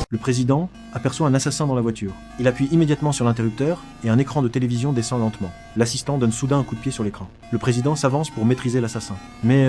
Le président aperçoit un assassin dans la voiture. Il appuie immédiatement sur l'interrupteur et un écran de télévision descend lentement. L'assistant donne soudain un coup de pied sur l'écran. Le président s'avance pour maîtriser l'assassin. Mais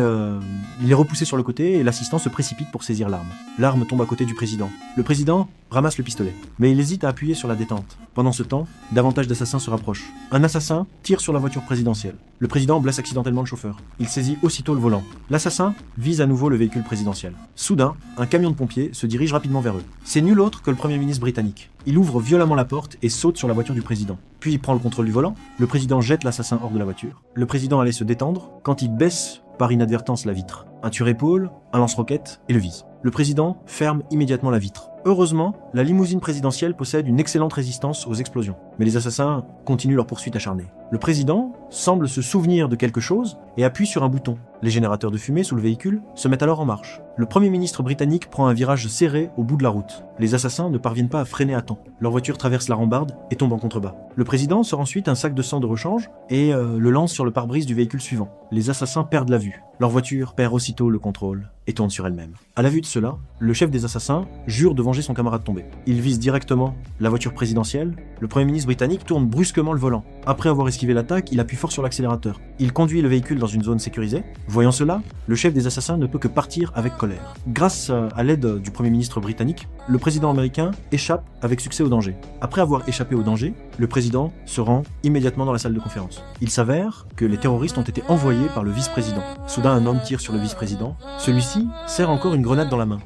il est repoussé sur le côté et l'assistant se précipite pour saisir l'arme. L'arme tombe à côté du président. Le président ramasse le pistolet. Mais il hésite à appuyer sur la détente. Pendant ce temps, davantage d'assassins se rapprochent. Un assassin tire sur la voiture présidentielle. Le président blesse accidentellement le chauffeur. Il saisit aussitôt le volant. L'assassin vise à nouveau le véhicule présidentiel. Soudain, un camion de pompiers se dirige rapidement vers eux. C'est nul autre que le Premier ministre britannique. Il ouvre violemment la porte et saute sur la voiture du président. Puis il prend le contrôle du volant. Le président jette l'assassin hors de la voiture. Le président allait se détendre quand il baisse par inadvertance la vitre. Un tue-épaule, un lance-roquette et le vise. Le président ferme immédiatement la vitre. Heureusement, la limousine présidentielle possède une excellente résistance aux explosions. Mais les assassins continuent leur poursuite acharnée. Le président semble se souvenir de quelque chose et appuie sur un bouton. Les générateurs de fumée sous le véhicule se mettent alors en marche. Le Premier ministre britannique prend un virage serré au bout de la route. Les assassins ne parviennent pas à freiner à temps. Leur voiture traverse la rambarde et tombe en contrebas. Le président sort ensuite un sac de sang de rechange et le lance sur le pare-brise du véhicule suivant. Les assassins perdent la vue. Leur voiture perd aussitôt le contrôle et tourne sur elle-même. À la vue de cela, le chef des assassins jure de venger son camarade tombé. Il vise directement la voiture présidentielle. Le Premier ministre britannique tourne brusquement le volant. Après avoir esquivé l'attaque, il appuie fort sur l'accélérateur. Il conduit le véhicule dans une zone sécurisée. Voyant cela, le chef des assassins ne peut que partir avec colère. Grâce à l'aide du Premier ministre britannique, le président américain échappe avec succès au danger. Après avoir échappé au danger, le président se rend immédiatement dans la salle de conférence. Il s'avère que les terroristes ont été envoyés par le vice-président. Soudain, un homme tire sur le vice-président. Celui-ci serre encore une grenade dans la main.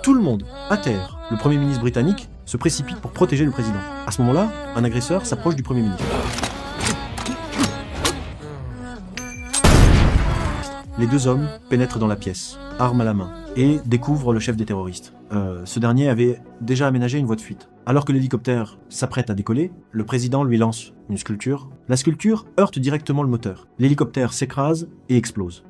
Tout le monde, à terre, le Premier ministre britannique se précipite pour protéger le président. À ce moment-là, un agresseur s'approche du Premier ministre. Les deux hommes pénètrent dans la pièce, arme à la main, et découvrent le chef des terroristes. Ce dernier avait déjà aménagé une voie de fuite. Alors que l'hélicoptère s'apprête à décoller, le président lui lance une sculpture. La sculpture heurte directement le moteur. L'hélicoptère s'écrase et explose.